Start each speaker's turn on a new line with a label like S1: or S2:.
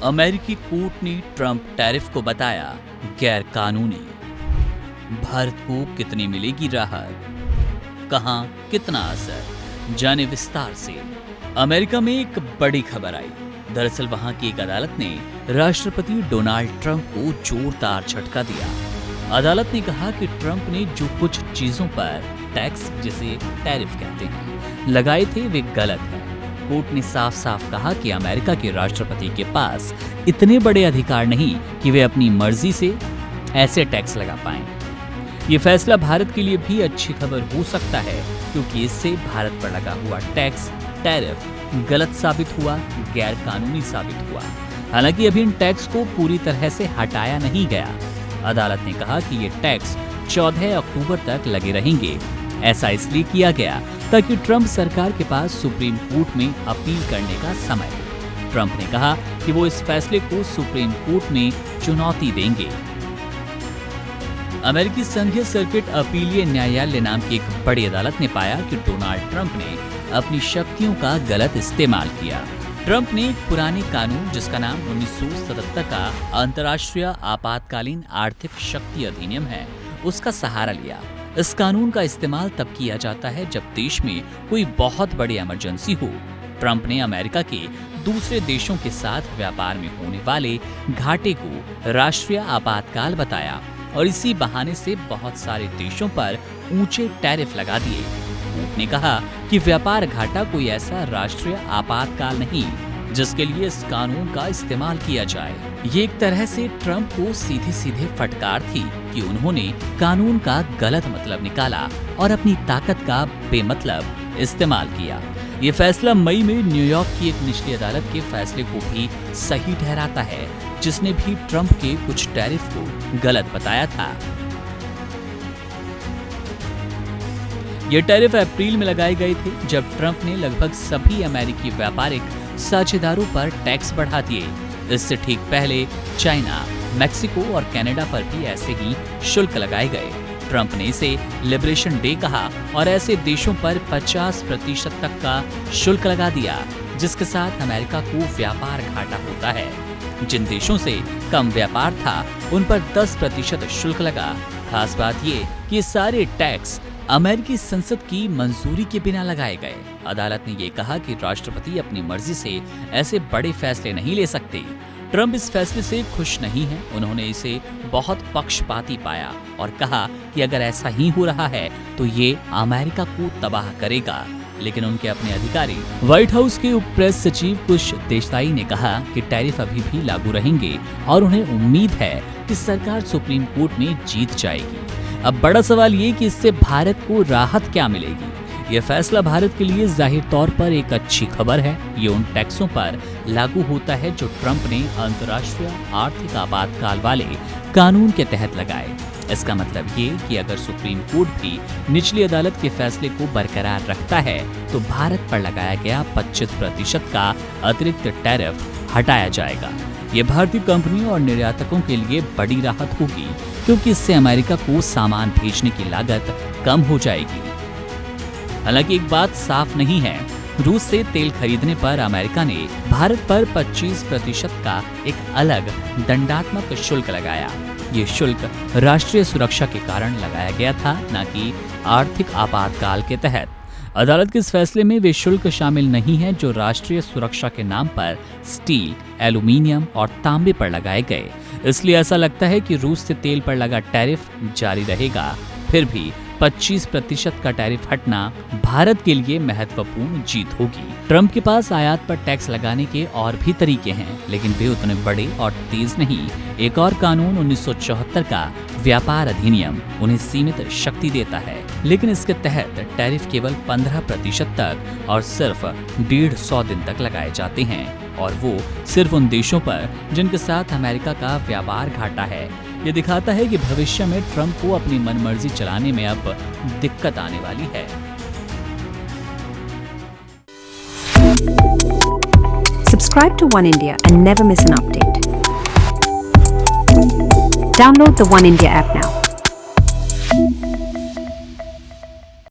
S1: अमेरिकी कोर्ट ने Trump tariff को बताया गैर कानूनी। भारत को कितनी मिलेगी राहत, कहां कितना असर, जाने विस्तार से। अमेरिका में एक बड़ी खबर आई। दरअसल वहां की एक अदालत ने राष्ट्रपति डोनाल्ड ट्रंप को जोरदार झटका दिया। अदालत ने कहा कि ट्रंप ने जो कुछ चीजों पर टैक्स, जिसे टैरिफ कहते हैं, लगाए थे वे गलत है। कोर्ट ने साफ साफ कहा कि अमेरिका के राष्ट्रपति के पास इतने बड़े अधिकार नहीं कि वे अपनी मर्जी से ऐसे टैक्स लगा पाएं। ये फैसला भारत के लिए भी अच्छी खबर हो सकता है, क्योंकि इससे भारत पर लगा हुआ टैक्स, टैरिफ गलत साबित हुआ, गैर कानूनी साबित हुआ। हालांकि अभी इन टैक्स को पूरी तरह से हटाया नहीं गया। अदालत ने कहा कि ये टैक्स 14 अक्टूबर तक लगे रहेंगे। ऐसा इसलिए किया गया ताकि ट्रंप सरकार के पास सुप्रीम कोर्ट में अपील करने का समय हो। ट्रंप ने कहा कि वो इस फैसले को सुप्रीम कोर्ट में चुनौती देंगे। अमेरिकी संघीय सर्किट अपीलीय न्यायालय नाम की एक बड़ी अदालत ने पाया कि डोनाल्ड ट्रंप ने अपनी शक्तियों का गलत इस्तेमाल किया। ट्रंप ने एक पुराने कानून, जिसका नाम 1977 का अंतर्राष्ट्रीय आपातकालीन आर्थिक शक्ति अधिनियम है, उसका सहारा लिया। इस कानून का इस्तेमाल तब किया जाता है जब देश में कोई बहुत बड़ी इमरजेंसी हो। ट्रंप ने अमेरिका के दूसरे देशों के साथ व्यापार में होने वाले घाटे को राष्ट्रीय आपातकाल बताया और इसी बहाने से बहुत सारे देशों पर ऊंचे टैरिफ लगा दिए। कोर्ट ने कहा कि व्यापार घाटा कोई ऐसा राष्ट्रीय आपातकाल नहीं जिसके लिए इस कानून का इस्तेमाल किया जाए। ये एक तरह से ट्रंप को सीधे सीधे फटकार थी कि उन्होंने कानून का गलत मतलब निकाला और अपनी ताकत का बेमतलब इस्तेमाल किया। ये फैसला मई में न्यूयॉर्क की एक निचली अदालत के फैसले को भी सही ठहराता है, जिसने भी ट्रंप के कुछ टैरिफ को गलत बताया था। ये टैरिफ अप्रैल में लगाए गए थे, जब ट्रंप ने लगभग सभी अमेरिकी व्यापारिक साझेदारों पर टैक्स बढ़ा दिए। इससे ठीक पहले चाइना, मैक्सिको और कनाडा पर भी ऐसे ही शुल्क लगाए गए। ट्रंप ने इसे लिबरेशन डे कहा और ऐसे देशों पर 50% तक का शुल्क लगा दिया, जिसके साथ अमेरिका को व्यापार घाटा होता है। जिन देशों से कम व्यापार था, उन पर 10% शुल्क लगा। खास बात ये कि ये सारे टैक्स अमेरिकी संसद की मंजूरी के बिना लगाए गए। अदालत ने ये कहा कि राष्ट्रपति अपनी मर्जी से ऐसे बड़े फैसले नहीं ले सकते। ट्रंप इस फैसले से खुश नहीं है। उन्होंने इसे बहुत पक्षपाती पाया और कहा कि अगर ऐसा ही हो रहा है तो ये अमेरिका को तबाह करेगा। लेकिन उनके अपने अधिकारी व्हाइट हाउस के उप प्रेस सचिव कुश देसाई ने कहा कि टैरिफ अभी भी लागू रहेंगे और उन्हें उम्मीद है कि सरकार सुप्रीम कोर्ट में जीत जाएगी। अब बड़ा सवाल ये कि इससे भारत को राहत क्या मिलेगी। यह फैसला भारत के लिए जाहिर तौर पर एक अच्छी खबर है। ये उन टैक्सों पर लागू होता है जो ट्रंप ने अंतर्राष्ट्रीय आर्थिक आपातकाल वाले कानून के तहत लगाए। इसका मतलब ये कि अगर सुप्रीम कोर्ट भी निचली अदालत के फैसले को बरकरार रखता है तो भारत पर लगाया गया 25% का अतिरिक्त टैरिफ हटाया जाएगा। ये भारतीय कंपनियों और निर्यातकों के लिए बड़ी राहत होगी, क्योंकि इससे अमेरिका को सामान भेजने की लागत कम हो जाएगी। हालांकि एक बात साफ नहीं है, रूस से तेल खरीदने पर अमेरिका ने भारत पर 25% का एक अलग दंडात्मक शुल्क लगाया। ये शुल्क राष्ट्रीय सुरक्षा के कारण लगाया गया था, न कि आर्थिक आपातकाल के तहत। अदालत के इस फैसले में वे शुल्क शामिल नहीं हैं जो राष्ट्रीय सुरक्षा के नाम पर स्टील, एल्यूमीनियम और तांबे पर लगाए गए। इसलिए ऐसा लगता है कि रूस से तेल पर लगा टैरिफ जारी रहेगा। फिर भी 25% का टैरिफ हटना भारत के लिए महत्वपूर्ण जीत होगी। ट्रंप के पास आयात पर टैक्स लगाने के और भी तरीके हैं, लेकिन वे उतने बड़े और तेज नहीं। एक और कानून 1974 का व्यापार अधिनियम उन्हें सीमित शक्ति देता है, लेकिन इसके तहत टैरिफ केवल 15% तक और सिर्फ 150 दिन तक लगाए जाते हैं, और वो सिर्फ उन देशों पर जिनके साथ अमेरिका का व्यापार घाटा है। ये दिखाता है कि भविष्य में ट्रंप को अपनी मनमर्जी चलाने में अब दिक्कत आने वाली है।
S2: Subscribe to One India and never miss an update. Download the One India app now.